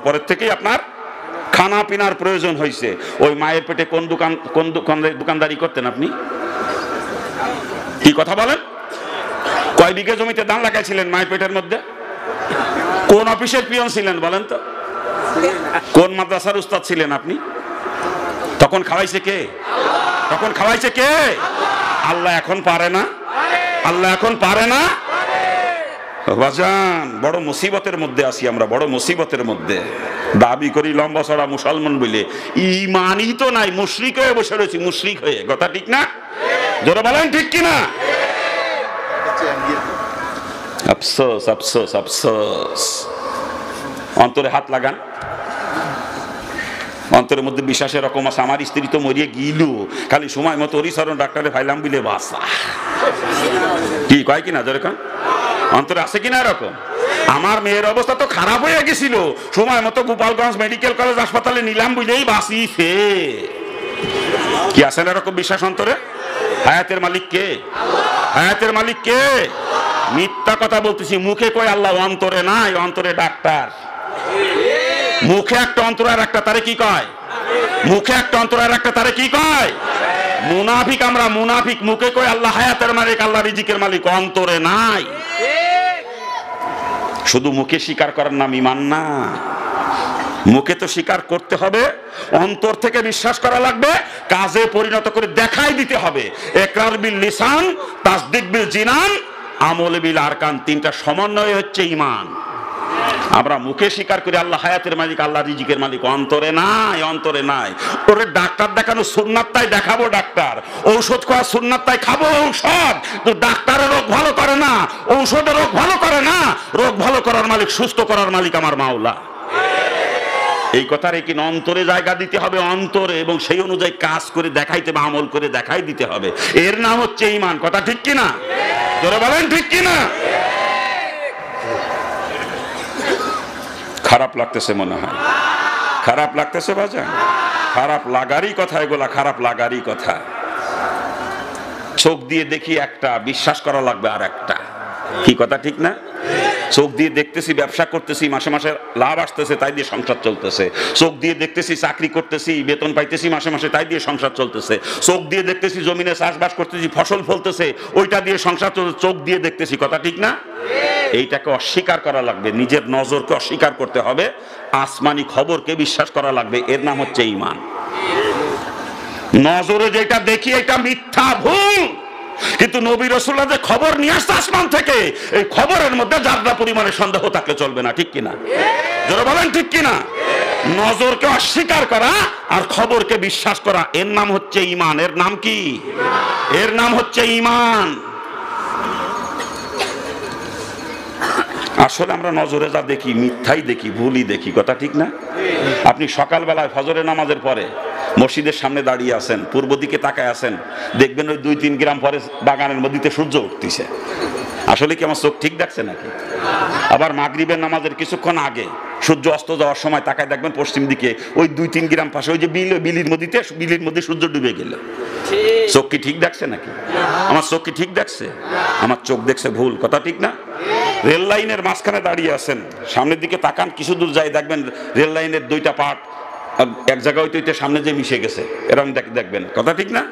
পরের থেকেই আপনার খানা পিনার প্রয়োজন হয়েছে। ওই মায়ের পেটে কোন দোকানদারি করতেন আপনি? কি কথা বলেন? কয় বিঘে জমিতে ধান লাগাইছিলেন মায়ের পেটের মধ্যে? কোন অফিসের পিয়ন ছিলেন বলেন তো? কোন মাদ্রাসার উস্তাদ ছিলেন আপনি? তখন খাওয়াইছে কে? তখন খাওয়াইছে কে? আল্লাহ এখন পারে না? আল্লাহ এখন পারে না? বাজান, বড় মুসিবতের মধ্যে আছি আমরা, বড় মুসিবতের মধ্যে। দাবি করি লম্বা ছড়া মুসলমান বলে, ইমানই তো নাই, মুশরিক হয়ে বসে রয়েছি, মুশরিক হয়ে। কথা ঠিক না? জোরে বলেন ঠিক কিনা? আফসোস আফসোস আফসোস। অন্তরে হাত লাগান। অন্তরের মধ্যে বিশ্বাসের রকম আছে, আমার স্ত্রী তো মরিয়ে গিল, খালি সময় মতো হরিচরণ ডাক্তারে ফাইলাম বিলে বাসা। কি কয় কিনা জোরে কন? অন্তরে আছে কিনা এরকম? আমার মেয়ের অবস্থা তো খারাপ হয়ে গেছিল, সময় মতো গোপালগঞ্জ মেডিকেল কলেজ হাসপাতালে নিলাম বুঝলেই বাঁচিছে। কি আছে না এরকম বিশ্বাস অন্তরে? হায়াতের মালিক কে? হায়াতের মালিক কে? মিথ্যা কথা বলতেছি, মুখে কয় আল্লাহ, অন্তরে নাই, অন্তরে ডাক্তার। মুখে একটা অন্তর আর একটা তারে কি কয়? মুখে একটা অন্তর আর একটা তারে কি কয়? মুনাফিক আমরা, মুনাফিক। মুখে কয় আল্লাহ হায়াতের মালিক, আল্লাহ রিজিকের মালিক, অন্তরে নাই। শুধু মুখে স্বীকার করার নাম ঈমান না। মুখে তো স্বীকার করতে হবে, অন্তর থেকে বিশ্বাস করা লাগবে, কাজে পরিণত করে দেখাই দিতে হবে। ইকরার বিল লিসান, তাসদিক বিল জিনান, আমল বিল আরকান। তিনটা সমন্বয় হচ্ছে ঈমান। আমরা মুখে স্বীকার করি আল্লাহ হায়াতের মালিক, আল্লাহ রিজিকের মালিক, অন্তরে নাই, অন্তরে নাই। ওরে ডাক্তার দেখানো সুন্নাত তাই দেখাবো ডাক্তার, ঔষধ খাওয়া সুন্নাত তাই খাবো ঔষধ। তো ডাক্তারের রোগ ভালো করে না, ঔষধের রোগ ভালো করে না। রোগ ভালো করার মালিক, সুস্থ করার মালিক আমার মাওলা। এই কথার কি অন্তরে জায়গা দিতে হবে, অন্তরে, এবং সেই অনুযায়ী কাজ করে দেখাইতে হবে, আমল করে দেখাই দিতে হবে। এর নাম হচ্ছে ঈমান। কথা ঠিক কিনা? জোরে বলেন ঠিক কিনা? খারাপ লাগতেছে মনে হয়, খারাপ লাগতেছে বাজান। খারাপ লাগারই কথা এগুলা, খারাপ লাগারই কথা। চোখ দিয়ে দেখি একটা, বিশ্বাস করা লাগবে আর একটা। কি কথা ঠিক না? চোখ দিয়ে দেখতেছি ব্যবসা করতেছি, মাসে মাসে লাভ আসতেছে, তাই দিয়ে সংসার চলতেছে। চোখ দিয়ে দেখতেছি চাকরি করতেছি, বেতন পাইতেছি মাসে মাসে, তাই দিয়ে সংসার চলতেছে। চোখ দিয়ে দেখতেছি জমিনে চাষবাস করতেছি, ফসল ফলতেছে, ওইটা দিয়ে সংসার চলতেছে। চোখ দিয়ে দেখতেছি। কথা ঠিক না? এইটাকে অস্বীকার করা লাগবে, নিজের নজরকে অস্বীকার করতে হবে, আসমানি খবরকে বিশ্বাস করা লাগবে। এর নাম হচ্ছে ঈমান। নজরে যেটা দেখি এটা মিথ্যা, ভুল, কিন্তু নবী রাসূলুল্লাহ যে খবর নিয়ে আসছে আসমান থেকে, এই খবরের মধ্যে যারা পরিমাণে সন্দেহ থাকলে চলবে না। ঠিক কিনা? যারা বলেন ঠিক কিনা? নজরকে অস্বীকার করা আর খবরকে বিশ্বাস করা, এর নাম হচ্ছে ঈমান। এর নাম কি? এর নাম হচ্ছে ঈমান। আসলে আমরা নজরে যা দেখি মিথ্যাই দেখি, ভুলই দেখি। কথা ঠিক না? আপনি সকালবেলায় ফজরের নামাজের পরে মসজিদের সামনে দাঁড়িয়ে আছেন, পূর্ব দিকে তাকায় আছেন, দেখবেন ওই 2-3 গ্রাম পরে বাগানের মধ্যে সূর্য উঠতেছে। আসলে কি আমার চোখ ঠিক দেখছে নাকি? আবার মাগরিবের নামাজের কিছুক্ষণ আগে সূর্য অস্ত যাওয়ার সময় তাকায় দেখবেন পশ্চিম দিকে, ওই 2-3 গ্রাম পাশে ওই যে বিলির মধ্যে সূর্য ডুবে গেল। চোখ কি ঠিক দেখছে নাকি? আমার চোখ কি ঠিক দেখছে? আমার চোখ দেখছে ভুল। কথা ঠিক না? রেল লাইনের মাঝখানে দাঁড়িয়ে আছেন, সামনের দিকে তাকান, কিছু দূর যাই দেখবেন রেল লাইনের 2টা পার্ট এক জায়গায় হইতে সামনে যে মিশে গেছে, এরকম দেখবেন। কথা ঠিক না?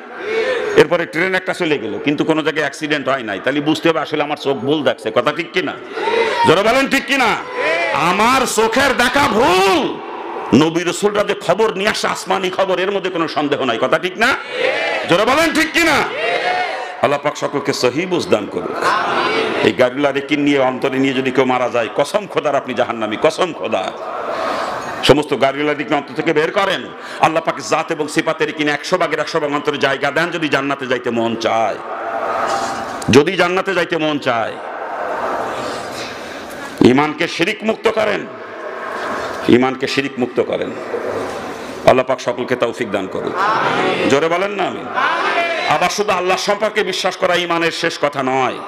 এরপরে ট্রেন একটা চলে গেল, কিন্তু কোনো জায়গায় অ্যাক্সিডেন্ট হয় নাই, তাহলে বুঝতে হবে আসলে আমার চোখ ভুল দেখছে। কথা ঠিক কিনা? যারা বলেন ঠিক কিনা? আমার চোখের দেখা ভুল, নবী রাসূলরা যে খবর নিয়ে আসে আসমানি খবর, এর মধ্যে কোনো সন্দেহ নাই। কথা ঠিক না? যারা বলেন ঠিক কিনা? আল্লাহ পাক সকলকে সহি বুঝ দান করুক। এই গাড়িলা রেকিন নিয়ে, অন্তরে নিয়ে যদি কেউ মারা যায়, কসম খোদার আপনি জাহান্নামী, কসম খোদা। সমস্ত গাড়িলা দিকে অন্তর থেকে বের করেন। আল্লাহ পাক জাত এবং সিফাতের কিনে 100% অন্তরে জায়গা দেন যদি জান্নাতে যাইতে মন চায়। যদি জান্নাতে যাইতে মন চায়, ঈমানকে শিরিক মুক্ত করেন, ঈমানকে শিরিক মুক্ত করেন। আল্লাহ পাক সকলকে তৌফিক দান করুন। জোরে বলেন না আমিন। আবার শুধু আল্লাহ সম্পর্কে বিশ্বাস করা ঈমানের শেষ কথা নয়।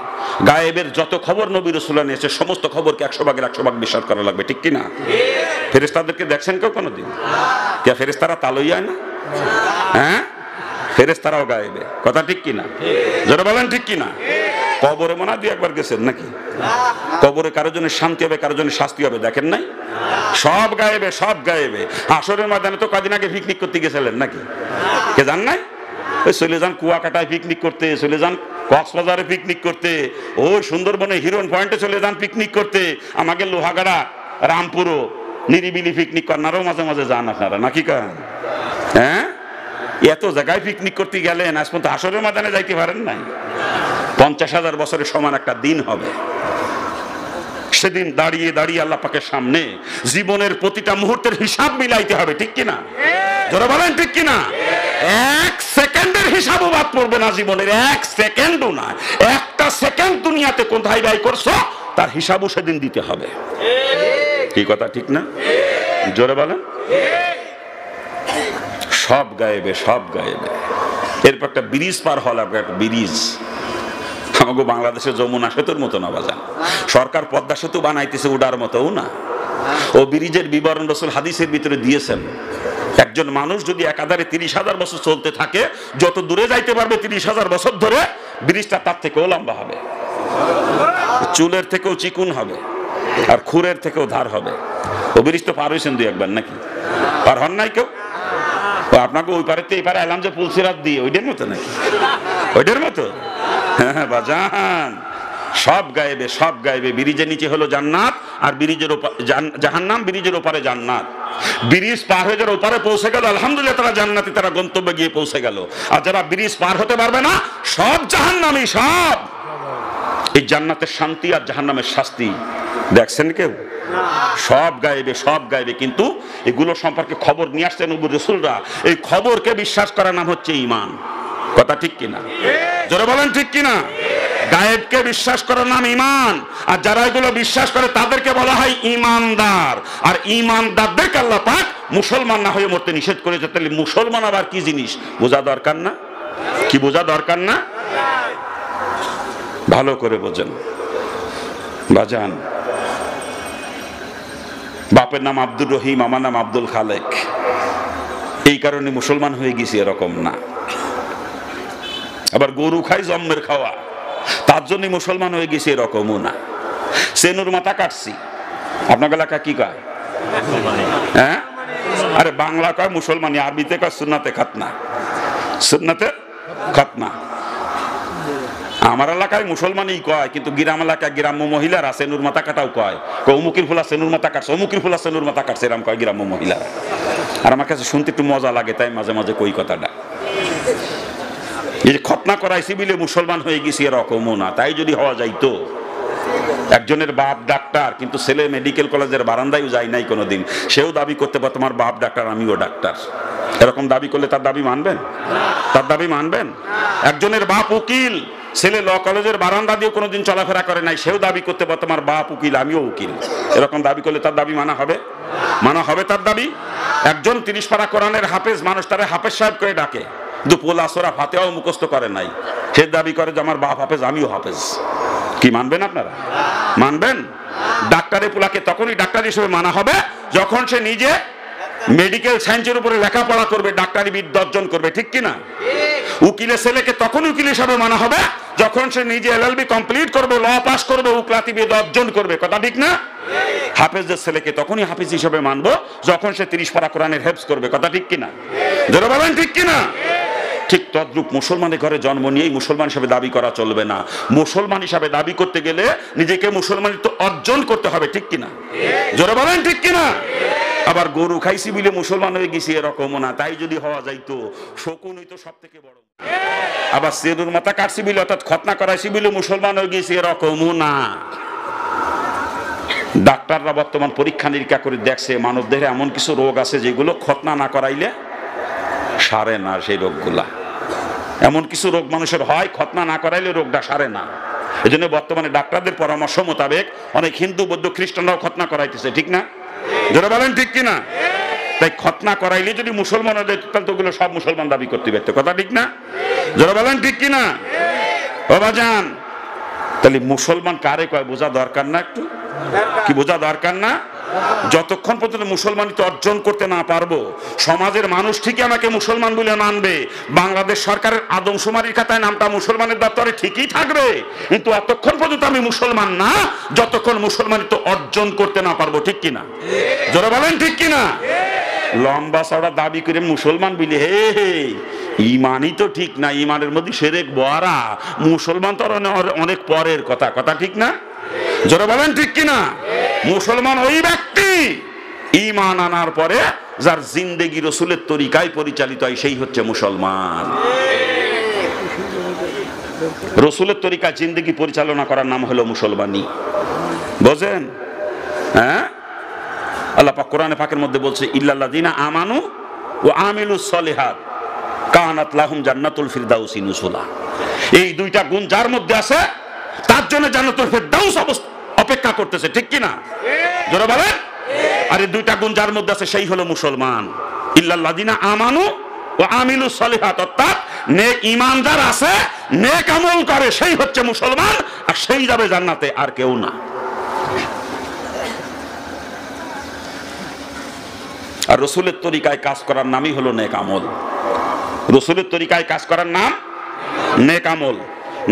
গায়েবের যত খবর নবী রাসূলুল্লাহ নিয়েছে, সমস্ত খবরকে 100% বিশ্বাস করা লাগবে। ঠিক কিনা? ফেরেশতাদেরকে দেখছেন কেউ কোনোদিন? কে ফেরেশতারা তালইয়া না? হ্যাঁ, ফেরেশতারাও গায়েবে। কথা ঠিক কিনা? যারা বলেন ঠিক কিনা? কবরে মনে হয় 2-1 বার গেছেন নাকি? কবরে কারো জন্য শান্তি হবে, কারো জন্য শাস্তি হবে, দেখেন নাই? সব গায়েবে, সব গায়েবে। হাসরের ময়দানে তো কদিন আগে পিকনিক করতে গেছিলেন নাকি? কে জান নাই? ওই চলে যান কুয়াকাটায় পিকনিক করতে, চলে যান কক্সবাজারে পিকনিক করতে, ওই সুন্দরবনে হিরন পয়েন্টে চলে যান পিকনিক করতে, আমাকে লোহাগাড়া রামপুরও নিরিবিলি পিকনিক করনারও মাঝে মাঝে যান আপনারা নাকি? হ্যাঁ, এত জায়গায় পিকনিক করতে গেলেন, আজ পর্যন্ত হাসরের ময়দানে যাইতে পারেন নাই। 50,000 বছরের সমান একটা দিন হবে। সেদিন দাঁড়িয়ে দাঁড়িয়ে আল্লাহ পাকের সামনে জীবনের প্রতিটা মুহূর্তের হিসাব মিলাইতে হবে, ঠিক কিনা? যারা বলেন ঠিক কিনা? 1 সেকেন্ডের হিসাবও বাদ পড়বে না জীবনের, 1 সেকেন্ডও না। একটা সেকেন্ড দুনিয়াতে কোথায় ব্যয় করছো তার হিসাবও সেদিন দিতে হবে। কি কথা ঠিক না? জোরে বলেন। সব গায়েবে, সব গায়েবে। এরপর একটা ব্রিজ পার হল, একটা ব্রিজ। আমাকে বাংলাদেশের যমুনা সেতুর মতো না বাজান, সরকার পদ্মা সেতু বানাইতেছে উডার মতোও না। ও ব্রিজের বিবরণ রাসূল হাদিসের ভিতরে দিয়েছেন, একজন মানুষ যদি একাধারে 30,000 বছর চলতে থাকে, যত দূরে যাইতে পারবে 30,000 বছর ধরে, ব্রিজটা তার থেকেও লম্বা হবে, চুলের থেকেও চিকুন হবে, আর খুরের থেকেও ধার হবে। ও ব্রিজ তো পার হয়েছেন 2-1 নাকি? পার হন নাই কেউ? আপনাকে ওই পারে এই পারে এলাম যে পুলসিরাত দিয়ে, ওইটার মতো নাকি? ওইটার মতো? হ্যাঁ বাজান, সব গায়েবে, সব গায়েবে। ব্রিজের নিচে হলো জান্নাত, আর ব্রিজের জাহান্নাম, ব্রিজের ওপারে জান্নাত। ব্রিজ পার হয়ে যারা ওপারে পৌঁছে গেল, আলহামদুলিল্লাহ, তারা জান্নাতে, তারা গন্তব্যে গিয়ে পৌঁছে গেল। আর যারা ব্রিজ পার হতে পারবে না, সব জাহান্নামী, সব। এই জান্নাতের শান্তি আর জাহান্নামের শাস্তি দেখছেন কেউ? সব গায়েবে, সব গায়েবে। কিন্তু এগুলো সম্পর্কে খবর নিয়ে আসছেন নবী রাসূলরা। এই খবরকে বিশ্বাস করার নাম হচ্ছে ঈমান। কথা ঠিক কিনা? জোরে বলেন ঠিক কিনা? গায়েবকে বিশ্বাস করার নাম ঈমান, আর যারা এগুলো বিশ্বাস করে তাদেরকে বলা হয় ঈমানদার। আর ঈমানদারদেরকে আল্লাহ পাক মুসলমান না হয়ে মরতে নিষেধ করেছে। তাহলে মুসলমান আবার কি জিনিস বোঝা দরকার না? কি বোঝা দরকার না? ভালো করে বোঝেন বাজান। বাপের নাম আব্দুর রহিম, আমার নাম আব্দুল খালেক, এই কারণে মুসলমান হয়ে গেছি এরকম না। আবার গরু খাই জন্মের খাওয়া, তার জন্য মুসলমান হয়ে গেছি এরকমও না। সেনুর মাথা কাটছি, আপনার এলাকা কি কয়? হ্যাঁ, আরে বাংলা কয় মুসলমানি, আরবিতে কয় সুন্নাতে খাতনা, সুন্নাতে খাতনা। আমার এলাকায় মুসলমানই কয়, কিন্তু গ্রাম এলাকায় গ্রাম্য মহিলারা সেনুর মাথা কাটাও কয়। অমুকির ফুলা সেনুর মাথা কাটছে, অমুকির ফুলা সেনুর মাথা কাটছে, এরকম কয় গ্রাম্য মহিলারা। আর আমার কাছে শুনতে একটু মজা লাগে, তাই মাঝে মাঝে কই কথাটা। এই যে খতনা করাইছি বলে মুসলমান হয়ে গেছি এরকমও না। তাই যদি হওয়া যাইতো, একজনের বাপ ডাক্তার কিন্তু ছেলে মেডিকেল কলেজের বারান্দায় যায় নাই কোনোদিন, সেও দাবি করতে পারে তোমার বাপ ডাক্তার, আমিও ডাক্তার। এরকম দাবি করলে তার দাবি মানবেন? তার দাবি মানবেন? একজনের বাপ উকিল, ছেলে ল কলেজের বারান্দা দিয়ে কোনোদিন চলাফেরা করে নাই, সেও দাবি করতে পারে তোমার বাপ উকিল, আমিও উকিল। এরকম দাবি করলে তার দাবি মানা হবে? মানা হবে তার দাবি? একজন 30 পারা কোরআনের হাফেজ মানুষ, তারা হাফেজ সাহেব করে ডাকে, কিন্তু পোলা সোরা ফাতেহাও মুখস্থ করে নাই, সে দাবি করে যে আমার বাপ হাফেজ, আমিও হাফেজ। কি মানবেন আপনারা? মানবেন? ডাক্তারের পোলাকে তখনই ডাক্তার হিসেবে মানা হবে যখন সে নিজে মেডিকেল সায়েন্সের উপরে লেখাপড়া করবে, ডাক্তারি বিদ্যা অর্জন করবে, ঠিক কিনা? উকিলের ছেলেকে তখন উকিল হিসাবে মানা হবে যখন সে নিজে LLB কমপ্লিট করবে, ল পাস করবে, উকিলাতি বিদ্যা অর্জন করবে। কথা ঠিক না? হাফেজের ছেলেকে তখনই হাফেজ হিসেবে মানবো যখন সে 30 পারা কোরআনের হেফজ করবে। কথা ঠিক কিনা? জোরে বলেন ঠিক কিনা? ঠিক তদ্রূপ মুসলমানের ঘরে জন্ম নিয়েই মুসলমান হিসাবে দাবি করা চলবে না। মুসলমান হিসাবে দাবি করতে গেলে নিজেকে মুসলমানিত্ব অর্জন করতে হবে, ঠিক কিনা? জোরে বলেন ঠিক কিনা? আবার গরু খাইছি বলে মুসলমান হয়ে গেছি এরকমও না। তাই যদি হওয়া যাইতো, শকুন হইতো সব থেকে বড়। আবার সেনুর মাথা কাটছি বলে, অর্থাৎ খতনা করাইছি বলে মুসলমান হয়ে গেছি এরকমও না। ডাক্তাররা বর্তমান পরীক্ষা নিরীক্ষা করে দেখছে মানব দেহে এমন কিছু রোগ আছে যেগুলো খতনা না করাইলে সারে না। সেই রোগগুলা, এমন কিছু রোগ মানুষের হয় খতনা না করাইলে রোগটা সারে না। এই জন্য বর্তমানে ডাক্তারদের পরামর্শ মোতাবেক অনেক হিন্দু, বৌদ্ধ, খ্রিস্টানরাও খতনা করাইতেছে, ঠিক না? যারা বলেন ঠিক কিনা? তাই খতনা করাইলে যদি মুসলমান হয়ে যেত, তাহলে তো ওগুলো সব মুসলমান দাবি করতে পারত। কথা ঠিক না? যারা বলেন ঠিক কিনা? ও বাজান, তাহলে মুসলমান কারে কয় বোঝা দরকার না? একটু কি বোঝা দরকার না? যতক্ষণ পর্যন্ত মুসলমানিতে অর্জন করতে না পারবো, সমাজের মানুষ ঠিকই আমাকে মুসলমান বলে মানবে, বাংলাদেশ সরকারের আদমশুমারির খাতায় নামটা মুসলমানের দপ্তরে ঠিকই থাকবে, কিন্তু অতক্ষণ পর্যন্ত আমি মুসলমান না যতক্ষণ মুসলমানিতে অর্জন করতে না পারবো। ঠিক কিনা? জোরে বলেন ঠিক কিনা? লম্বা চড়া দাবি করে মুসলমান বলি, হে হে ইমানই তো ঠিক না, ইমানের মধ্যে শিরক বড়া, মুসলমান তো অনেক পরের কথা। কথা ঠিক না? জোরে বলেন ঠিক কিনা? মুসলমান ওই ব্যক্তি ঈমান আনার পরে যার জিন্দেগি রাসূলের তরিকায় পরিচালিত হয়, সেই হচ্ছে মুসলমান। রাসূলের তরিকায় জিন্দেগি পরিচালনা করার নাম হলো মুসলমানি। বুঝেন? হ্যাঁ, আল্লাহ পাক কোরআনে পাকের মধ্যে বলছে, ইল্লাল্লাযিনা আমানু ওয়া আমিলুস সলিহাত কানাত লাহুম জান্নাতুল ফিরদাউসি নুজুলা। এই দুইটা গুণ যার মধ্যে আছে তার জন্য জান্নাতুল ফিরদাউস অপেক্ষা করতেছে। ঠিক কিনা? জোরে বলেন। আর এই দুইটা গুণ যার মধ্যে আছে সেই হলো মুসলমান। ইল্লাল্লাযিনা আমানু ওয়া আমিলুস সলিহাত, অর্থাৎ নেক ঈমান যার আছে, নেক আমল করে, সেই হচ্ছে মুসলমান, আর সেই যাবে জান্নাতে, আর কেউ না। আর রাসূলের তরিকায় কাজ করার নামই হলো নেক আমল। রাসূলের তরিকায় কাজ করার নাম নেক আমল।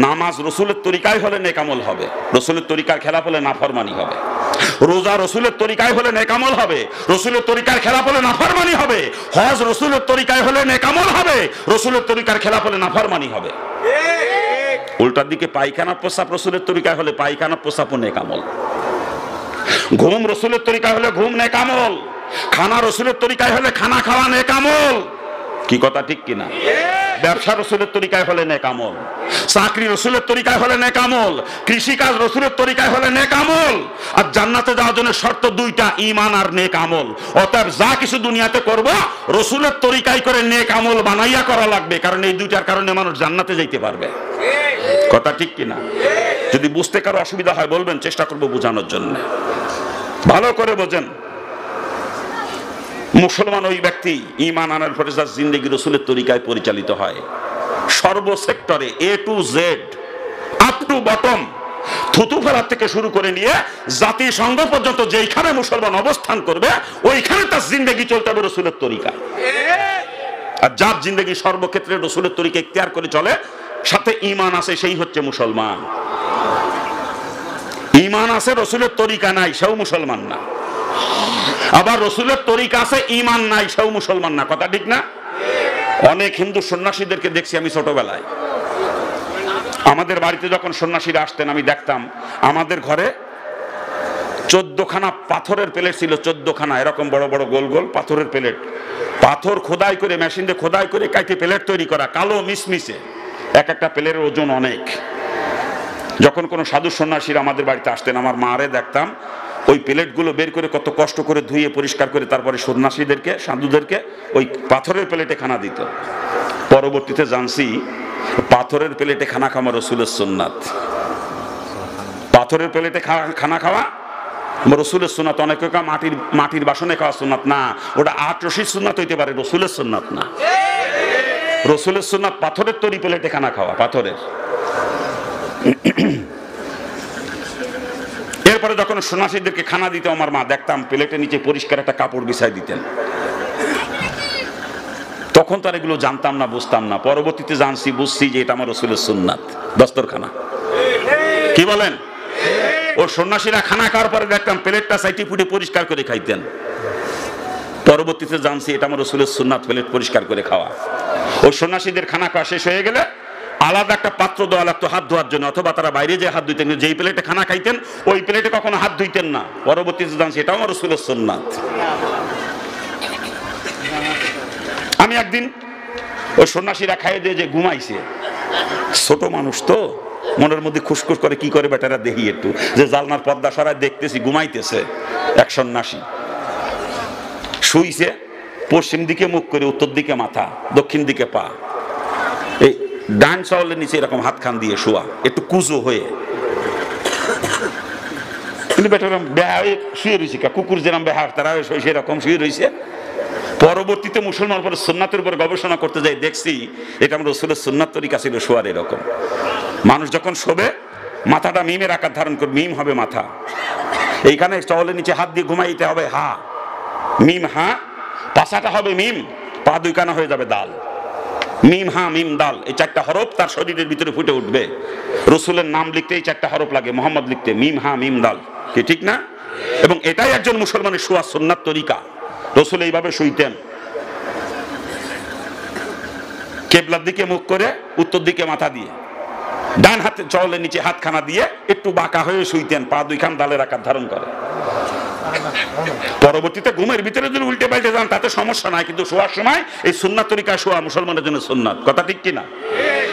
নামাজ রাসূলের তরিকায় হলে নেক আমল হবে, রাসূলের তরিকার খেলাফ হলে নাফরমানি হবে। রোজা রাসূলের তরিকায় হলে নেক আমল হবে, রাসূলের তরিকার খেলাফ হলে নাফরমানি হবে। হজ রাসূলের তরিকায় হলে নেক আমল হবে, রাসূলের তরিকার খেলাফ হলে নাফরমানি হবে। উল্টার দিকে পায়খানা প্রস্রাব রাসূলের তরিকায় হলে পায়খানা প্রস্রাব নেক আমল। ঘুম রাসূলের তরিকায় হলে ঘুম নেক আমল। খানা রাসূলের তরিকায় হলে খানা খাওয়া নেক আমল। কি কথা ঠিক কিনা? ব্যবসা রাসূলের তরিকায় হলে নেক আমল, চাকরি রাসূলের তরিকায় হলে নেক আমল, কৃষিকাজ রাসূলের তরিকায় হলে নেক আমল। আর জান্নাতে যাওয়ার জন্য শর্ত দুইটা, ঈমান আর নেক আমল। অতএব যা কিছু দুনিয়াতে করব রাসূলের তরিকায় করে নেক আমল বানাইয়া করা লাগবে, কারণ এই দুইটার কারণে মানুষ জান্নাতে যাইতে পারবে। কথা ঠিক কিনা? যদি বুঝতে কারো অসুবিধা হয় বলবেন, চেষ্টা করব বোঝানোর জন্য। ভালো করে বোঝেন। মুসলমান ওই ব্যক্তি ঈমান আনার পরে যার জিন্দেগি রাসূলের তরিকায় পরিচালিত হয়, সর্ব সেক্টরে A to Z, up to bottom, থুতু ফেলার থেকে শুরু করে নিয়ে জাতিসংঘ পর্যন্ত যেইখানে মুসলমান অবস্থান করবে ওইখানে তার জিন্দেগি চলতে হবে রাসূলের তরিকায়। আর যার জিন্দেগি সর্বক্ষেত্রে রাসূলের তরিকা ইখতিয়ার করে চলে, সাথে ঈমান আছে, সেই হচ্ছে মুসলমান। ঈমান আছে রাসূলের তরিকা নাই, সেও মুসলমান না। আবার রাসূলের তরিকা আছে, ঈমান নাই, সেও মুসলমান না। কথা ঠিক না? অনেক হিন্দু সন্ন্যাসীদেরকে দেখছি আমি ছোটবেলায়, আমাদের বাড়িতে যখন সন্ন্যাসীরা আসতেন আমি দেখতাম আমাদের ঘরে 14খানা পাথরের প্লেট ছিল, 14খানা এরকম বড় বড় গোল গোল পাথরের প্লেট, পাথর খোদাই করে, মেশিন দিয়ে খোদাই করে কাইটে প্লেট তৈরি করা, কালো মিসমিসে, এক একটা প্লেটের ওজন অনেক। যখন কোনো সাধু সন্ন্যাসীরা আমাদের বাড়িতে আসতেন, আমার মারে দেখতাম ওই প্লেটগুলো বের করে কত কষ্ট করে ধুয়ে পরিষ্কার করে তারপরে সন্ন্যাসীদেরকে, সাধুদেরকে ওই পাথরের প্লেটে খানা দিত। পরবর্তীতে জানছি পাথরের প্লেটে খানা খাওয়া রাসূলের সুন্নাত। পাথরের প্লেটে খানা খাওয়া রাসূলের সুন্নাত। অনেকে মাটির বাসনে খাওয়া সুন্নাত না, ওটা আটরশির সুন্নাত হইতে পারে, রাসূলের সুন্নাত না। রাসূলের সুন্নাত পাথরের তৈরি প্লেটে খানা খাওয়া, পাথরের। এরপরে যখন সন্ন্যাসীদেরকে খানা দিত আমার মা, দেখতাম প্লেটের নিচে পরিষ্কার একটা কাপড় বিছাই দিতেন। তখন তো আর এগুলো জানতাম না, বুঝতাম না। পরবর্তীতে জানছি, বুঝছি যে এটা আমার রাসূলের সুন্নাত, দস্তরখানা। কি বলেন? ও সন্ন্যাসীরা খানা খাওয়ার পরে দেখতাম প্লেটটা সাইটি ফুটে পরিষ্কার করে খাইতেন। পরবর্তীতে জানছি এটা আমার রাসূলের সুন্নাত, প্লেট পরিষ্কার করে খাওয়া। ও সন্ন্যাসীদের খানা খাওয়া শেষ হয়ে গেলে আলাদা একটা পাত্র দেওয়া লাগতো হাত ধোয়ার জন্য, অথবা তারা বাইরে যে হাত ধুইতেন, যেই প্লেটে খানা খাইতেন ওই প্লেটে কখনো হাত ধুইতেন না। পরবর্তীতে জানছি এটাও আমার রাসূলের সুন্নাত। আমি একদিন ওই সন্ন্যাসীরা খাইয়ে দিয়ে যে ঘুমাইছে, ছোট মানুষ তো মনের মধ্যে খুশখুশ করে, কি করে বেটারা দেখি একটু, যে জালনার পর্দা সরায় দেখতেছি ঘুমাইতেছে এক সন্ন্যাসী। শুইছে পশ্চিম দিকে মুখ করে, উত্তর দিকে মাথা, দক্ষিণ দিকে পা, এই ডান চাউলের নিচে এরকম হাত খান দিয়ে শোয়া, একটু কুজো হয়ে। কিন্তু বেটারা বেহা হয়ে শুয়ে রয়েছে, কুকুর যেরকম বেহা তারা সেরকম শুয়ে রয়েছে। পরবর্তীতে মুসলমান পরে সুন্নাতের উপর গবেষণা করতে যাই, দেখছি এটা আমরা রাসূলের সুন্নাত তরিকা ছিল শোয়ার এরকম। মানুষ যখন শোবে মাথাটা মিমের আকার ধারণ করে, মিম হবে মাথা, এইখানে চওয়ালের নিচে হাত দিয়ে ঘুমাইতে হবে হা, মিম হা, পাশাটা হবে মিম, পা দুইখানা হয়ে যাবে দাল। মিম হা মিম দাল, এই চারটা হরফ তার শরীরের ভিতরে ফুটে উঠবে। রসুলের নাম লিখতে এই চারটা হরফ লাগে, মোহাম্মদ লিখতে মিম হা মিম দাল, কি ঠিক না? এবং এটাই একজন মুসলমানের শোয়া সুন্নাত তরিকা। রসুল এইভাবে শুইতেন, কেবলার দিকে মুখ করে, উত্তর দিকে মাথা দিয়ে, ডান হাতে চওয়ালের নিচে হাতখানা দিয়ে একটু বাঁকা হয়ে শুইতেন, পা দুইখান দালের আকার ধারণ করে। পরবর্তীতে ঘুমের ভিতরে যদি উল্টে পাল্টে যান তাতে সমস্যা নাই, কিন্তু শোয়ার সময় এই সুন্নাত তরিকা শোয়া মুসলমানের জন্য সুন্নাত। কথা ঠিক কিনা?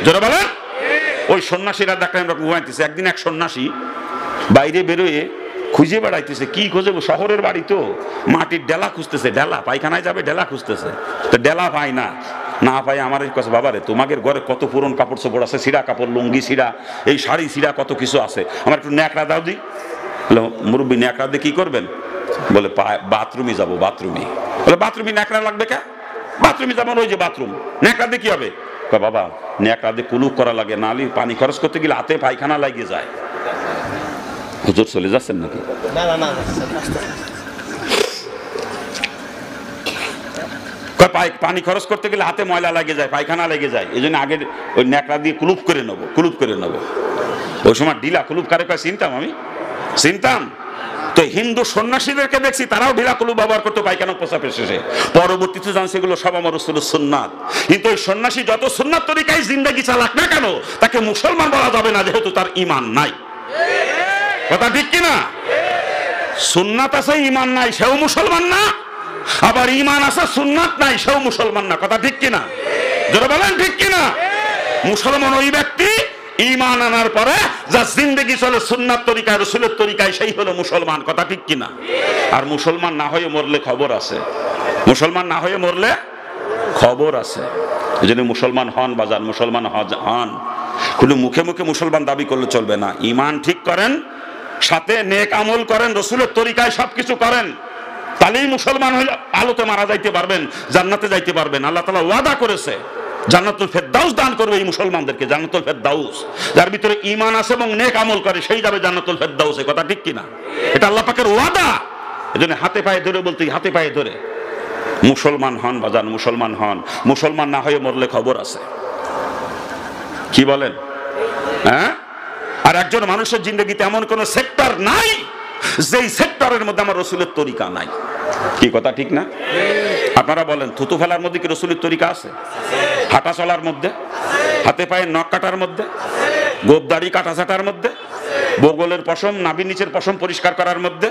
জোরে বলেন। ওই সন্ন্যাসীরা দেখলাম আমরা ঘুমাইতেছে, একদিন এক সন্ন্যাসী বাইরে বেরোয় খুঁজে বেড়াইতেছে, কি খুঁজে, শহরের বাড়ি তো, মাটির ডেলা খুঁজতেছে, ডেলা, পায়খানায় যাবে ডেলা খুঁজতেছে, তো ডেলা পায় না, না পাই আমার কাছে, বাবারে তোমাদের ঘরে কত পুরন কাপড় চোপড় আছে, সিরা কাপড়, লুঙ্গি সিরা, এই শাড়ি সিরা, কত কিছু আছে, আমার একটু ন্যাকড়া দাও দি। বলে মুরব্বী ন্যাকড়া দিয়ে কি করবেন? বলে বাথরুমে যাবো, বাথরুমে। বলে বাথরুমে ন্যাকড়া লাগবে কে? বাথরুমে যাবেন, ওই যে বাথরুম, ন্যাকড়া দিয়ে কি হবে? বাবা ন্যাকড়া দিয়ে কুলুপ করা লাগে, নালি পানি খরচ করতে গেলে হাতে পায়খানা লাগিয়ে যায়। হুজুর চলে যাচ্ছেন নাকি? পানি খরচ করতে গেলে হাতে ময়লা লাগে যায়, পায়খানা লেগে যায়, এই জন্য আগে ওই ন্যাকড়া দিয়ে কুলুপ করে নেবো, কুলুপ করে নেবো। ওই সময় ডিলা কুলুপ কারে কয় চিনতাম, আমি চিনতাম তো। হিন্দু সন্ন্যাসীদেরকে দেখছি তারাও ঢিলা কুলুপ ব্যবহার করতো পায়খানা প্রসাবের শেষে। পরবর্তীতে জানছে এগুলো সব আমার রাসূলের সুন্নাত। কিন্তু ওই সন্ন্যাসী যত সুন্নাত তরিকায় জিন্দেগি চালাক না কেন, তাকে মুসলমান বলা যাবে না, যেহেতু তার ঈমান নাই। কথা ঠিক কিনা? সুন্নাত আছে ঈমান নাই, সেও মুসলমান না, আবার ঈমান আছে সুন্নাত নাই, সেও মুসলমান না। কথা ঠিক কিনা? যারা বলেন ঠিক কিনা? মুসলমান ওই ব্যক্তি ঈমান আনার পরে যা জিন্দেগি চলে সুন্নাত তরিকায়, রাসূলের তরিকায়, সেই হলো মুসলমান। কথা ঠিক কিনা? আর মুসলমান না হয়ে মরলে খবর আছে, মুসলমান না হয়ে মরলে খবর আছে। এই জন্য মুসলমান হন বাজান, মুসলমান হন। কিন্তু মুখে মুখে মুসলমান দাবি করলে চলবে না। ঈমান ঠিক করেন, সাথে নেক আমল করেন, রাসূলের তরিকায় সবকিছু করেন, তাহলেই মুসলমান হইলে আলোতে মারা যাইতে পারবেন, জান্নাতে যাইতে পারবেন। আল্লাহ তাআলা ওয়াদা করেছে জান্নাতুল ফেরদাউস দান করবে এই মুসলমানদেরকে, জান্নাতুল ফেরদাউস। যার ভিতরে ঈমান আছে এবং নেক আমল করে সেই যাবে জান্নাতুল ফেরদাউসে। কথা ঠিক কিনা? এটা আল্লাহ পাকের ওয়াদা। এজন্য হাতে পায়ে ধরে বলতে, হাতে পায়ে ধরে মুসলমান হন বাজান, মুসলমান হন। মুসলমান না হয়ে মরলে খবর আছে। কি বলেন? হ্যাঁ? আর একজন মানুষের জিন্দেগিতে এমন কোন সেক্টর নাই যেই সেক্টরের মধ্যে আমার রাসূলের তরিকা নাই। কি কথা ঠিক না? আপনারা বলেন, থুতু ফেলার মধ্যে কি রাসূলের তরিকা আছে? হাঁটা চলার মধ্যে, হাতে পায়ে নখ কাটার মধ্যে, গোপদাড়ি কাটা ছাটার মধ্যে, বগলের পশম, নাভির নিচের পশম পরিষ্কার করার মধ্যে,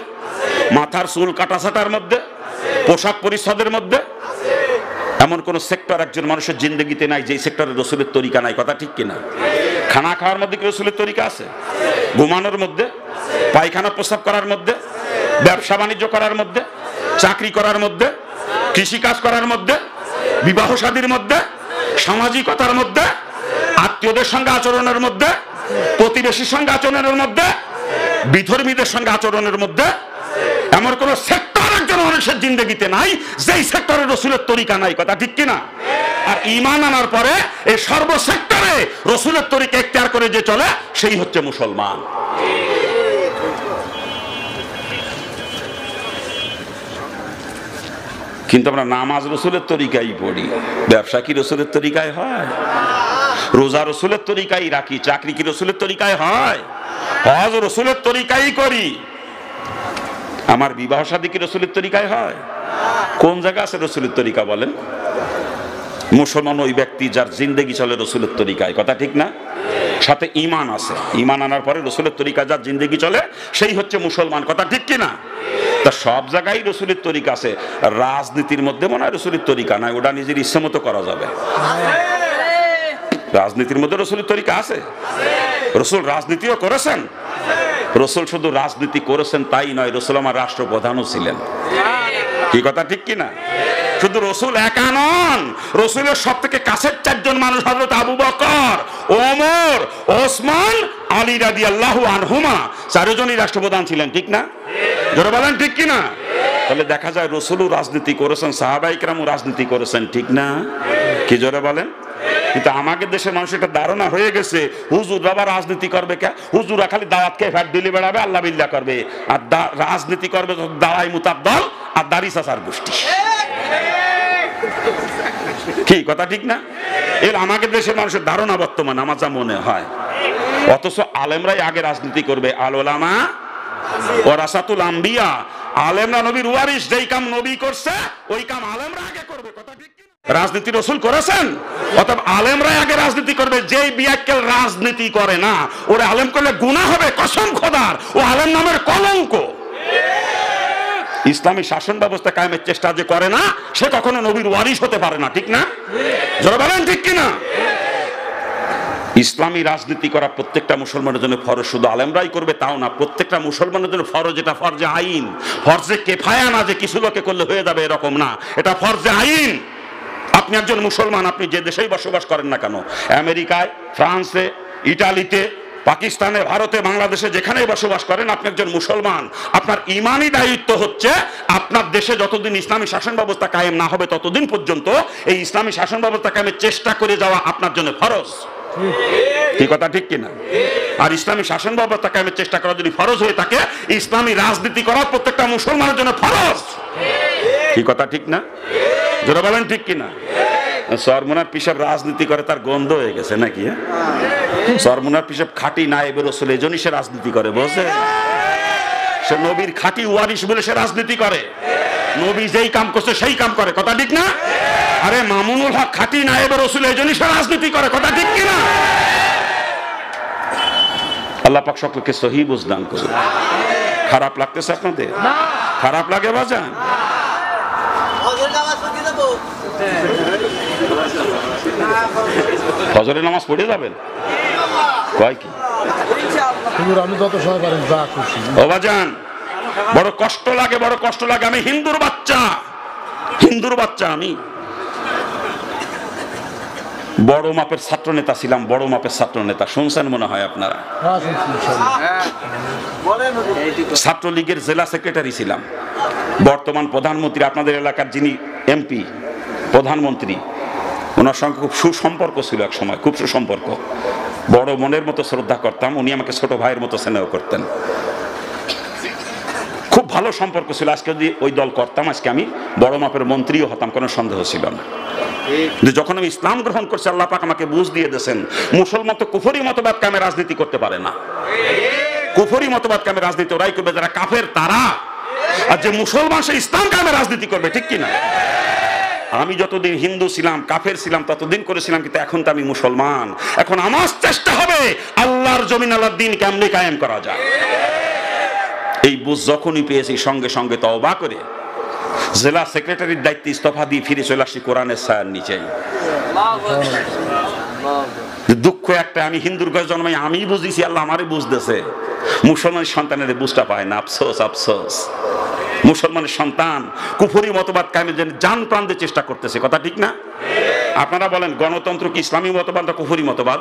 মাথার চুল কাটা ছাটার মধ্যে, পোশাক পরিচ্ছদের মধ্যে এমন কোন সেক্টর একজন মানুষের জিন্দেগিতে নাই যেই সেক্টরে রাসূলের তরিকা নাই। কথা ঠিক কিনা? খানা খাওয়ার মধ্যে কি রাসূলের তরিকা আছে? ঘুমানোর মধ্যে, পায়খানা প্রস্রাব করার মধ্যে, ব্যবসা বাণিজ্য করার মধ্যে, চাকরি করার মধ্যে, কৃষিকাজ করার মধ্যে, বিবাহ শাদীর মধ্যে, সামাজিকতার মধ্যে, আত্মীয়দের সঙ্গে আচরণের মধ্যে, প্রতিবেশীর সঙ্গে আচরণের মধ্যে, বিধর্মীদের সঙ্গে আচরণের মধ্যে এমন কোন সেক্টর একজন মানুষের জিন্দেগিতে নাই যেই সেক্টরে রাসূলের তরিকা নাই। কথা ঠিক কিনা? আর ঈমান আনার পরে এই সর্ব সেক্টরে রাসূলের তরিকা ইখতিয়ার করে যে চলে সেই হচ্ছে মুসলমান। কিন্তু আমরা নামাজ রাসূলের তরিকায় পড়ি, ব্যবসা কি রাসূলের তরিকায় হয়? রোজা রাসূলের তরিকায় রাখি, চাকরি কি রাসূলের তরিকায় হয়? হজ রাসূলের তরিকায় করি। আমার বিবাহ শাদী কি রাসূলের তরিকায় হয়? কোন জায়গা আছে রাসূলের তরিকা বলেন? মুসলমান ওই ব্যক্তি যার জিন্দেগি চলে রাসূলের তরিকায়। কথা ঠিক না? সাথে ঈমান আছে, ঈমান আনার পরে রাসূলের তরিকা যার জিন্দেগি চলে সেই হচ্ছে মুসলমান। কথা ঠিক কিনা? তা সব জায়গায় রাসূলের তরিকা আছে, রাজনীতির মধ্যে মনে হয় রাসূলের তরিকা নাই, ওটা নিজের ইচ্ছে মতো করা যাবে। রাজনীতির মধ্যে রাসূলের তরিকা আছে? রাসূল রাজনীতিও করেছেন। রাসূল শুধু রাজনীতি করেছেন তাই নয়, রাসূল আমার রাষ্ট্রপ্রধানও ছিলেন। কি কথা ঠিক কিনা? শুধু রাসূল একা নন, রাসূলের সবথেকে কাছের চারজন মানুষ হযরত আবু বকর, ওমর, ওসমান, আলী রাদিয়াল্লাহু আনহুমা, চারজনই রাষ্ট্রপ্রধান ছিলেন। ঠিক না? জোরে বলেন ঠিক কিনা? তাহলে দেখা যায় রাসূলও রাজনীতি করেছেন, সাহাবায়ে কেরামও রাজনীতি করেছেন। ঠিক না? কি জোরে বলেন? কিন্তু আমাদের দেশের মানুষ একটা ধারণা হয়ে গেছে হুজুর বাবা রাজনীতি করবে কে, হুজুরা খালি দাওয়াত খেয়ে ফ্যাট দিলে বেড়াবে, আল্লাহ বিল্লাহ করবে, আর রাজনীতি করবে দাঁড়াই মুতার দল আর দাড়ি চাচার গোষ্ঠী। কি কথা ঠিক না? এর আমাদের দেশের মানুষের ধারণা বর্তমান আমার যা মনে হয়। অথচ আলেমরাই আগে রাজনীতি করবে। আল উলামা ওয়ারাসাতুল আম্বিয়া, আলেমরা নবীর ওয়ারিস, যেই কাম নবী করছে ওই কাম আলেমরা আগে করবে। কথা ঠিক কি? রাজনীতি রাসূল করেছেন, অতএব আলেমরাই আগে রাজনীতি করবে। যেই বিয়াক্কেল রাজনীতি করে না, ওরে আলেম করলে গুনাহ হবে কসম খোদার, ও আলেম নামের কলঙ্ক। ইসলামী শাসন ব্যবস্থা কায়েমের চেষ্টা যে করে না, সে কখনো নবীর ওয়ারিস হতে পারে না। ঠিক না? জোরে বলেন ঠিক কিনা? ইসলামী রাজনীতি করা প্রত্যেকটা মুসলমানের জন্য ফরজ। শুধু আলেমরাই করবে তাও না, প্রত্যেকটা মুসলমানের জন্য ফরজ। এটা ফরজে আইন, ফরজে কিফায়া না যে কিছু লোকে করলে হয়ে যাবে এরকম না, এটা ফরজে আইন। আপনি একজন মুসলমান, আপনি যে দেশেই বসবাস করেন না কেন, আমেরিকায়, ফ্রান্সে, ইটালিতে, পাকিস্তানে, ভারতে, বাংলাদেশে, যেখানেই বসবাস করেন, আপনি একজন মুসলমান। আপনার ইমানি দায়িত্ব হচ্ছে আপনার দেশে যতদিন ইসলামী শাসন ব্যবস্থা কায়েম না হবে ততদিন পর্যন্ত এই ইসলামী শাসন ব্যবস্থা কায়েমের চেষ্টা করে যাওয়া আপনার জন্য ফরজ। কি কথা ঠিক কিনা? আর ইসলামী শাসন ব্যবস্থা কায়েমের চেষ্টা করা যদি ফরজ হয়ে থাকে, ইসলামী রাজনীতি করা প্রত্যেকটা মুসলমানের জন্য ফরজ। কি কথা ঠিক না? যারা বলেন ঠিক কিনা? সরমুনার পিসাব রাজনীতি করে, তার গন্ধ হয়ে গেছে নাকি? সরমুনার পিসাব খাঁটি নায়েবে রাসূল, এজন্যই সে রাজনীতি করে। বুঝছে? সে নবীর খাঁটি ওয়ারিস বলে সে রাজনীতি করে। নবী যেই কাম করছে সেই কাম করে। কথা ঠিক না? আরে মামুনুল হক খাঁটি নায়েবে রাসূল, এজন্যই সে রাজনীতি করে। কথা ঠিক কিনা? আল্লাহ পাক সকলকে সহি বুঝ দান করুন। খারাপ লাগতেছে আপনাদের? খারাপ লাগে বাজান? ফজরের নামাজ পড়ে যাবেন? কয় কি আমি যত সময় পারেন যা খুশি। ও বাজান, বড় কষ্ট লাগে, বড় কষ্ট লাগে। আমি হিন্দুর বাচ্চা, হিন্দুর বাচ্চা। আমি বড় মাপের ছাত্র নেতা ছিলাম, বড় মাপের ছাত্র নেতা। শুনছেন মনে হয় আপনারা? ছাত্রলীগের জেলা সেক্রেটারি ছিলাম। বর্তমান প্রধানমন্ত্রী, আপনাদের এলাকার যিনি এমপি, প্রধানমন্ত্রী, ওনার সঙ্গে খুব সুসম্পর্ক ছিল এক সময়, খুব সুসম্পর্ক। বড় মনের মতো শ্রদ্ধা করতাম, উনি আমাকে ছোট ভাইয়ের মতো স্নেহ করতেন। খুব ভালো সম্পর্ক ছিল। আজকে যদি ওই দল করতাম, আজকে আমি বড় মাপের মন্ত্রীও হতাম, কোনো সন্দেহ ছিল না। যখন আমি ইসলাম গ্রহণ করছি, আল্লাহ পাক আমাকে বুঝ দিয়ে দিয়েছেন, মুসলমান তো কুফরি মতবাদ কামে রাজনীতি করতে পারে না। কুফরি মতবাদ কামে রাজনীতি ওরাই করবে যারা কাফের, তারা। আর যে মুসলমান, সে ইসলাম কামে রাজনীতি করবে। ঠিক কিনা? আমি যতদিন হিন্দু ছিলাম, কাফের ছিলাম, ততদিন করেছিলাম, কিন্তু এখন তো আমি মুসলমান। এখন আমার চেষ্টা হবে আল্লাহর জমিন, আল্লাহর দ্বীন কেমনে কায়েম করা যায়। এই বুঝ যখনই পেয়েছি, সঙ্গে সঙ্গে তওবা করে জেলা সেক্রেটারির দায়িত্বে ইস্তফা দিয়ে ফিরে চলে আসি কোরআনের ছায়ার নিচে। দুঃখ একটা, আমি হিন্দুর ঘরে জন্মাই, আমি বুঝেছি, আল্লাহ আমারে বুঝতেছে। মুসলমানের সন্তানের বুঝটা পায় না। আফসোস, আফসোস। মুসলমানের সন্তান কুফরি মতবাদ কায়েমের জন্য জান প্রাণ দিয়ে চেষ্টা করতেছে। কথা ঠিক না? আপনারা বলেন, গণতন্ত্র কি ইসলামী মতবাদ না কুফরি মতবাদ?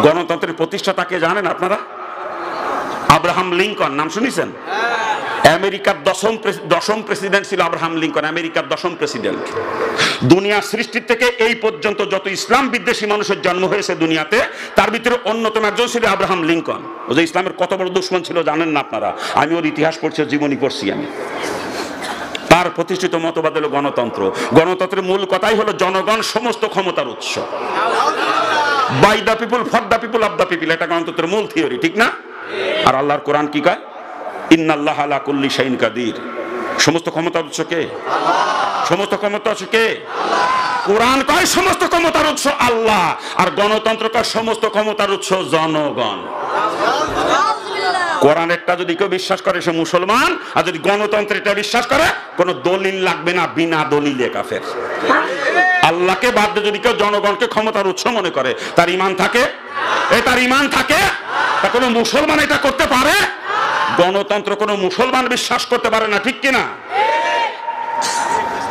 গণতন্ত্রের প্রতিষ্ঠাতা কে জানেন আপনারা? আব্রাহাম লিঙ্কন, নাম শুনেছেন? আমেরিকার দশম প্রেসিডেন্ট ছিল আব্রাহাম লিঙ্কন, আমেরিকার 10ম প্রেসিডেন্ট। দুনিয়া সৃষ্টির থেকে এই পর্যন্ত যত ইসলাম বিদ্বেষী মানুষের জন্ম হয়েছে দুনিয়াতে, তার ভিতরে অন্যতম একজন ছিল আব্রাহাম লিঙ্কন। ও যে ইসলামের কত বড় দুশমন ছিল জানেন না আপনারা? আমি ওর ইতিহাস পড়ছি, জীবনী পড়ছি আমি। তার প্রতিষ্ঠিত মতবাদ হলো গণতন্ত্র। গণতন্ত্রের মূল কথাই হলো জনগণ সমস্ত ক্ষমতার উৎস। By the people, for the people, of the people. এটা গণতন্ত্রের মূল থিওরি। ঠিক না? আর আল্লাহর কোরআন কি কয়? ইন্নাল্লাহা আলা কুল্লি শাইইন কাদির। সমস্ত ক্ষমতার উৎস কে? সমস্ত ক্ষমতার উৎস কে? কোরআন কয় সমস্ত ক্ষমতার উৎস আল্লাহ, আর গণতন্ত্র কয় সমস্ত ক্ষমতার উৎস জনগণ। কোরআন একটা যদি কেউ বিশ্বাস করে সে মুসলমান, আর যদি গণতন্ত্রটা বিশ্বাস করে, কোনো দলিল লাগবে না, বিনা দলিলে কাফের। আল্লাহকে বাদ দিয়ে যদি কেউ জনগণকে ক্ষমতার উৎস মনে করে, তার ঈমান থাকে? তার ঈমান থাকে? তা কোনো মুসলমান এটা করতে পারে? গণতন্ত্র কোনো মুসলমান বিশ্বাস করতে পারে না। ঠিক কিনা?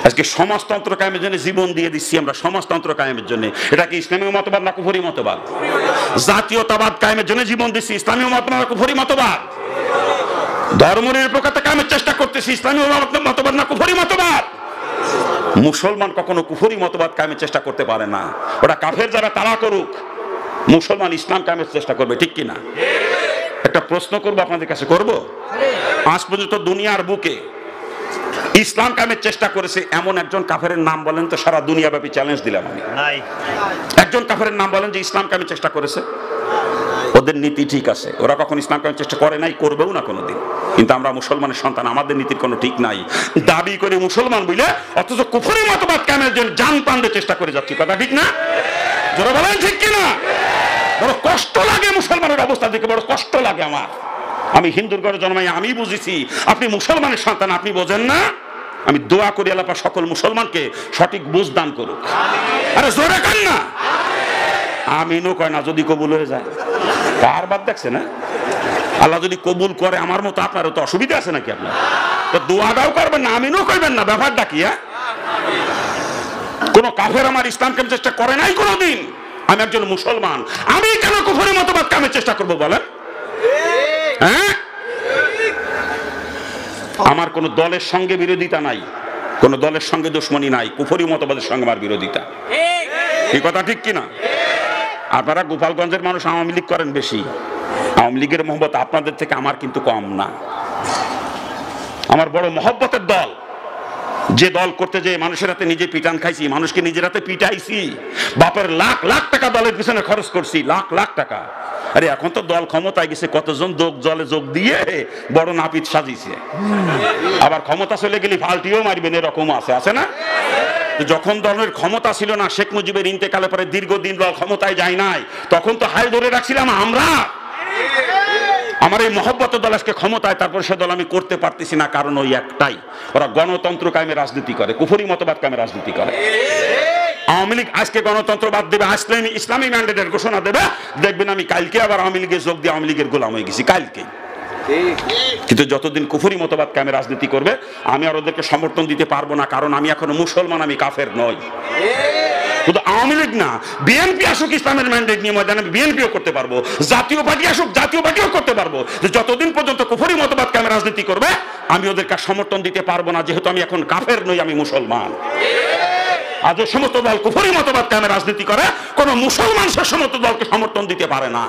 আজকে সমাজতন্ত্র কায়েমের জন্য জীবন দিয়ে দিচ্ছি আমরা, সমাজতন্ত্র কায়েমের জন্য। এটা কি ইসলামী মতবাদ না কুফরি মতবাদ? জাতীয়তাবাদ কায়েমের জন্য জীবন দিচ্ছি, ইসলামী মতবাদ না কুফরি মতবাদ? ধর্মনিরপেক্ষতা কায়েমের চেষ্টা করতেছি, ইসলামী মতবাদ না কুফরি মতবাদ? মুসলমান কখনো কুফরি মতবাদ কায়েমের চেষ্টা করতে পারে না। ওটা কাফের যারা তারা করুক, মুসলমান ইসলাম কায়েমের চেষ্টা করবে, ঠিক কিনা? একটা প্রশ্ন করবো আপনাদের কাছে, করব? আজ পর্যন্ত দুনিয়ার বুকে ইসলাম কায়েমের চেষ্টা করেছে এমন একজন কাফেরের নাম বলেন তো, সারা দুনিয়াব্যাপী চ্যালেঞ্জ দিলাম আমি। একজন কাফেরের নাম বলেন যে ইসলাম কায়েমের চেষ্টা করেছে। ওদের নীতি ঠিক আছে, ওরা কখন ইসলাম কায়েমের চেষ্টা করে নাই, করবেও না কোনোদিন। কিন্তু আমরা মুসলমানের সন্তান, আমাদের নীতির কোনো ঠিক নাই। দাবি করে মুসলমান বুঝলে অথচ কুফরি মতবাদ কায়েমের জন্য জান প্রাণে চেষ্টা করে যাচ্ছি, কথা ঠিক না? যারা বলেন ঠিক কিনা? বড় কষ্ট লাগে মুসলমানের অবস্থা দেখে, বড় কষ্ট লাগে আমার। আমি হিন্দুর ঘরে জন্মাই, আমি বুঝেছি। আপনি মুসলমানের সন্তান, আপনি বোঝেন না? আমি দোয়া করি আল্লাহ পাক সকল মুসলমানকে সঠিক বুঝ দান করুক। আরে জোরে কান না, আমিনও কয় না যদি কবুল হয়ে যায়। কার বাদ দেখছে না? আল্লাহ যদি কবুল করে আমার মতো, আপনারও তো অসুবিধা আছে নাকি? আপনার তো দোয়াটাও করবেন না, আমিনও কইবেন না, ব্যাপারটা কি? কোন কাফের আমার ইসলাম কায়েমের চেষ্টা করে নাই কোনোদিন। আমি একজন মুসলমান, আমি কেন কুফরি মতবাদ কায়েমের চেষ্টা করবো বলেন? হ্যাঁ, আমার কোন দলের সঙ্গে বিরোধিতা নাই, কোন দলের সঙ্গে দুশ্মনী নাই, কুফরি মতবাদের সঙ্গে আমার বিরোধিতা। এই কথা ঠিক কিনা? আপনারা গোপালগঞ্জের মানুষ আওয়ামী লীগ করেন বেশি, আওয়ামী লীগের মহব্বত আপনাদের থেকে আমার কিন্তু কম না। আমার বড় মহব্বতের দল, যে দল করতে যে মানুষের হাতে নিজে পিটান খাইছি, মানুষকে নিজের হাতে পিটাইছি, বাপের লাখ লাখ টাকা দলের পিছনে খরচ করছি, লাখ লাখ টাকা। আরে এখন তো দল ক্ষমতায় গেছে, কতজন দলে যোগ দিয়ে বড় নাপিত সাজিয়েছে। আবার ক্ষমতা চলে গেলে ফাল্টিও মারবেন, এরকম আছে না? যখন দলের ক্ষমতা ছিল না, শেখ মুজিবের ইন্তেকালে পরে দীর্ঘদিন দল ক্ষমতায় যায় নাই, তখন তো হাল ধরে রাখছিলাম আমরা। আমার এই মহব্বতের দল আজকে ক্ষমতায়, তারপর সে দল আমি করতে পারতেছি না, কারণ ওই একটাই, ওরা গণতন্ত্র কায়েমের রাজনীতি করে, কুফরি মতবাদ কায়েমের রাজনীতি করে। আওয়ামী লীগ আজকে গণতন্ত্রবাদ দেবে, আজকে ইসলামী ম্যান্ডেটের ঘোষণা দেবে, দেখবেন আমি কালকে আবার আওয়ামী লীগে যোগ দিয়ে আওয়ামী লীগের গোলাম হয়ে গেছি কালকে। কিন্তু যতদিন কুফরি মতবাদ কায়েমের রাজনীতি করবে, আমি আর ওদেরকে সমর্থন দিতে পারবো না, কারণ আমি এখনো মুসলমান, আমি কাফের নই। শুধু আওয়ামী লীগ না, বিএনপি আসুক ইসলামের ম্যান্ডেট নিয়ে ময়দানে, বিএনপিও করতে পারবো, জাতীয় পার্টি আসুক জাতীয় পার্টিও করতে পারবো। যতদিন পর্যন্ত কুফরি মতবাদ কায়েমের রাজনীতি করবে, আমি ওদেরকে সমর্থন দিতে পারবো না, যেহেতু আমি এখন কাফের নই, আমি মুসলমান। আর যে সমস্ত দল কুফরি মতবাদ কায়েমের রাজনীতি করে, কোন মুসলমান সে সমস্ত দলকে সমর্থন দিতে পারে না।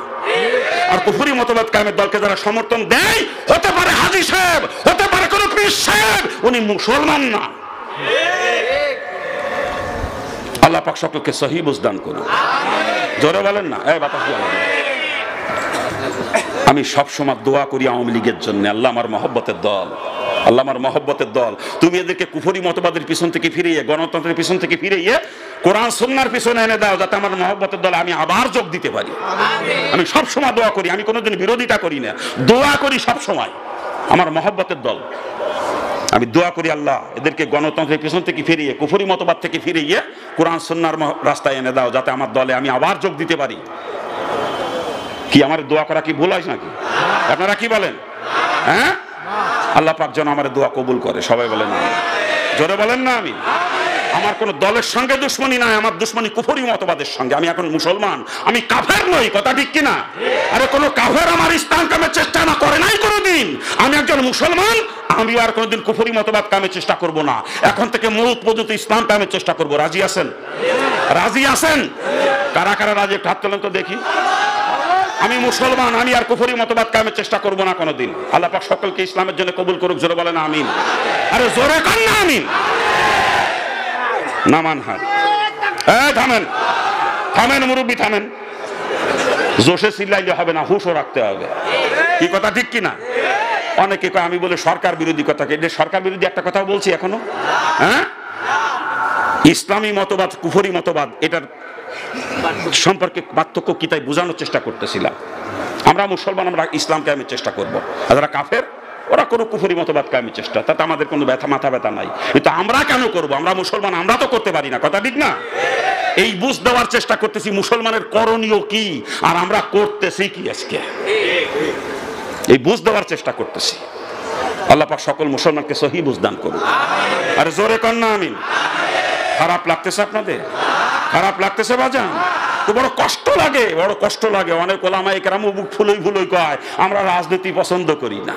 আর কুফরি মতবাদ কায়েমের দলকে যারা সমর্থন দেয়, হতে পারে হাজী সাহেব, হতে পারে কোন পীর সাহেব, উনি মুসলমান না। আল্লাহ পাক সকলকে সহি বুঝ দান করুন। জোরে বলেন না, এই বাতাস দিয়ে। আমি সবসময় দোয়া করি আওয়ামী লীগের জন্য, আল্লাহ আমার মহব্বতের দল, আল্লাহ আমার মহব্বতের দল, তুমি এদেরকে কুফরি মতবাদের পিছন থেকে ফিরিয়ে, গণতন্ত্রের পিছন থেকে ফিরিয়ে কোরআন সুন্নাহর পিছনে এনে দাও, যাতে আমার মহব্বতের দলে আমি আবার যোগ দিতে পারি। আমি সবসময় দোয়া করি, আমি কোনোদিন বিরোধিতা করি না, দোয়া করি সবসময় আমার মহব্বতের দল। আমি দোয়া করি আল্লাহ এদেরকে গণতন্ত্রের পিছন থেকে ফিরিয়ে, কুফরি মতবাদ থেকে ফিরিয়ে কোরআন সুন্নাহর রাস্তায় এনে দাও, যাতে আমার দলে আমি আবার যোগ দিতে পারি। কি আমার দোয়া করা কি ভুল হয় নাকি? আপনারা কি বলেন? হ্যাঁ, আল্লাহ পাক যেন আমার দোয়া কবুল করে, সবাই বলেন না, জোরে বলেন না। আমি আমার কোন দলের সঙ্গে দুশ্মনী নাই, আমার দুশ্মনী কুফরি মতবাদের সঙ্গে। আমি এখন মুসলমান, আমি কাফের নই, কথা ঠিক কিনা? আরে কোন কাফের আমার ইসলাম কায়েমের চেষ্টা না করে নাই কোনোদিন। আমি একজন মুসলমান, আমি আর কোনোদিন কুফরি মতবাদ কায়েমের চেষ্টা করব না। এখন থেকে মৌত পর্যন্ত ইসলাম কায়েমের চেষ্টা করব। রাজি আছেন? রাজি আছেন? কারা কারা রাজি? হাত তোলেন তো দেখি। আমি মুসলমান, আমি আর কুফরি মতবাদ কায়েমের চেষ্টা করব না কোনোদিন। আল্লাহ পাক সকলকে ইসলামের জন্য কবুল করুক, জোরে বলেন আমিন। আরে জোরে কান না আমিন। নামান হাত, থামেন থামেন মুরব্বী, থামেন। জোশে চিল্লাইলে হবে না, হুশও রাখতে হবে। কি কথা ঠিক কিনা? অনেকে কয় আমি বলে সরকার বিরোধী কথা, এটা সরকার বিরোধী একটা কথা বলছি এখনো? হ্যাঁ, ইসলামী মতবাদ কুফরি মতবাদ, এটার সম্পর্কে পার্থক্য কি তাই বোঝানোর চেষ্টা করতেছিলাম। আমরা মুসলমান, আমরা ইসলাম কায়েমের চেষ্টা করব, আর যারা কাফের ওরা কোনো কুফরি মতবাদ কায়েমের চেষ্টা, তাতে আমাদের কোনো মাথা ব্যথা নাই। কিন্তু আমরা কেন করব? আমরা মুসলমান, আমরা তো করতে পারি না, কথা ঠিক না? এই বুঝ দেওয়ার চেষ্টা করতেছি মুসলমানের করণীয় কি, আর আমরা করতেছি কি আজকে, এই বুঝ দেওয়ার চেষ্টা করতেছি। আল্লাহ পাক সকল মুসলমানকে সহি বুঝ দান করুন। আরে জোরে কর না আমিন। খারাপ লাগতেছে আপনাদের? খারাপ লাগতেছে বাজান? তো বড় কষ্ট লাগে, বড় কষ্ট লাগে। অনেক ওলামায়ে কেরাম বুক ফুলই ফুলই কয় আমরা রাজনীতি পছন্দ করি না।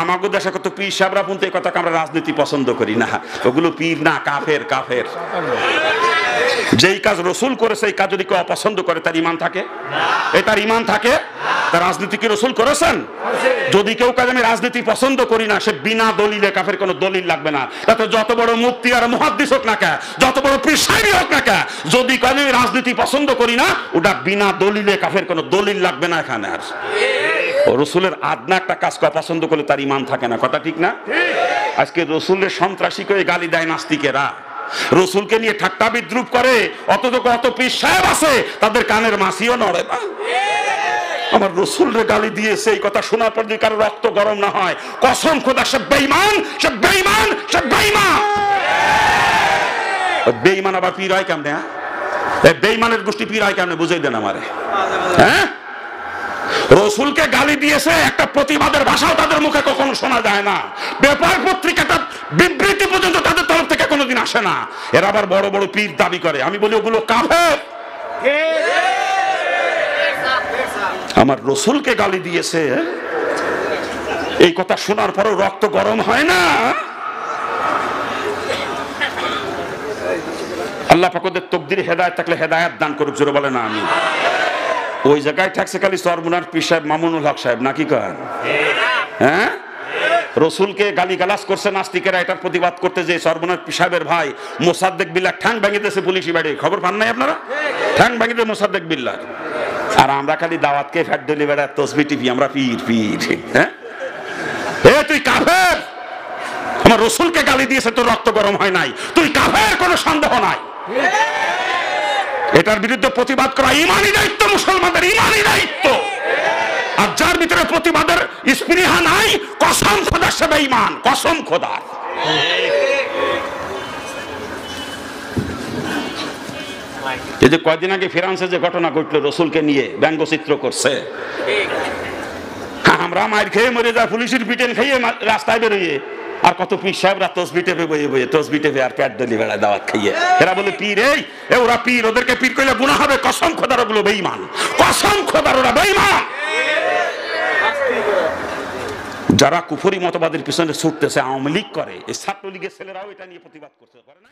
আমাগো দেশে কত পীর সাহেবরা পর্যন্ত এই কথা আমরা রাজনীতি পছন্দ করি না, ওগুলো পীর না, কাফের। কাফের যেই কাজ রসুল করেছে এই কাজ যদি কেউ অপছন্দ করে তার ইমান থাকে? তার ইমান থাকে? তার রাজনীতি কি রসুল করেছেন? যদি কেউ কাজ আমি রাজনীতি পছন্দ করি না, সে বিনা দলিলে, কাফের কোনো দলিল লাগবে না, তাতে যত বড় মুফতি আর মুহাদ্দিস হোক না কে, যত বড় পীর সাহেব হোক না কে, যদি কাজ আমি রাজনীতি পছন্দ করি না, ওটা বিনা দলিলে, কাফের কোনো দলিল লাগবে না এখানে। আর রসুলের আদনা একটা কাজকে অপছন্দ করলে তার ইমান থাকে না, কথা ঠিক না? আজকে রসুলের সন্ত্রাসী করে গালি দেয় নাস্তিকেরা, রসুলকে নিয়ে ঠাট্টা বিদ্রুপ করে, অথচ কত পীর সাহেব আছে তাদের কানের মাছিও নড়ে না। আমার রসুলরে গালি দিয়েছে, এই কথা শোনার পর যদি কারো রক্ত গরম না হয়, কসম খোদা সে বেঈমান, সে বেঈমান, সে বেঈমান। বেঈমান আবার পীর হয় কেমনে? বেঈমানের গোষ্ঠী পীর হয় কেমনে বুঝাই দেন আমারে। হ্যাঁ, রসুলকে গালি দিয়েছে, একটা প্রতিবাদের ভাষাও তাদের মুখে কখনো শোনা যায় না, পেপার পত্রিকাটা বিবৃতি পর্যন্ত তাদের তরফ থেকে কোনোদিন আসে না। এরা আবার বড় বড় পীর দাবি করে, আমি বলি ওগুলো কাফের। আমার রসুলকে গালি দিয়েছে, এই কথা শোনার পরও রক্ত গরম হয় না? আল্লাহ পাক ওদের তকদিরে হেদায়েত থাকলে হেদায়েত দান করুক, জোরে বলে না আমি। ওই জায়গায় থাকছে খালি চরমুনার পীর সাহেব মামুনুল হক সাহেব, নাকি কন? হ্যাঁ, রসুলকে গালি গালাজ করছে নাস্তিকেরা, এটার প্রতিবাদ করতে যে চরমুনার পীর সাহেবের ভাই মোসাদ্দেক বিল্লাহ ঠ্যাং ভেঙে দিয়েছে পুলিশি বাড়ি, খবর পান নাই আপনারা? ঠ্যাং ভেঙে দিয়ে মোসাদ্দেক বিল্লাহ। আর আমরা খালি দাওয়াতকে ফ্যাট ডলি বেড়া তসবি টিপি, আমরা পীর পীর। হ্যাঁ, তুই কাফের, আমার রসুলকে গালি দিয়েছে, তোর রক্ত গরম হয় নাই, তুই কাফের, কোনো সন্দেহ নাই। এটার বিরুদ্ধে প্রতিবাদ করা ইমানি দায়িত্ব, মুসলমানদের ইমানি দায়িত্ব। আর যার ভিতরে প্রতিবাদের স্পৃহা নাই, কসম খোদার সে বেঈমান, কসম খোদার। এই যে কয়দিন আগে ফ্রান্সে যে ঘটনা ঘটলো, রসুলকে নিয়ে ব্যঙ্গচিত্র করছে, আমরা মার খেয়ে মরে যায়, পুলিশের পিটেন খেয়ে রাস্তায় বেরোয়, আর কত পীর সাহেবরা তসবি টেপে বইয়ে বইয়ে, তসবি টেপে আর পেট দলি বেড়ায় দাওয়াত খাইয়ে। এরা বলে পীর, এই ওরা পীর, ওদেরকে পীর কইলে গুনাহ হবে, কসম খোদার ওগুলো বেঈমান, কসম খোদার ওরা বেঈমান। যারা কুফরি মতবাদের পিছনে ছুটতেছে, আওয়ামী লীগ করে, এই ছাত্রলীগের ছেলেরাও এটা নিয়ে প্রতিবাদ করতে পারে না।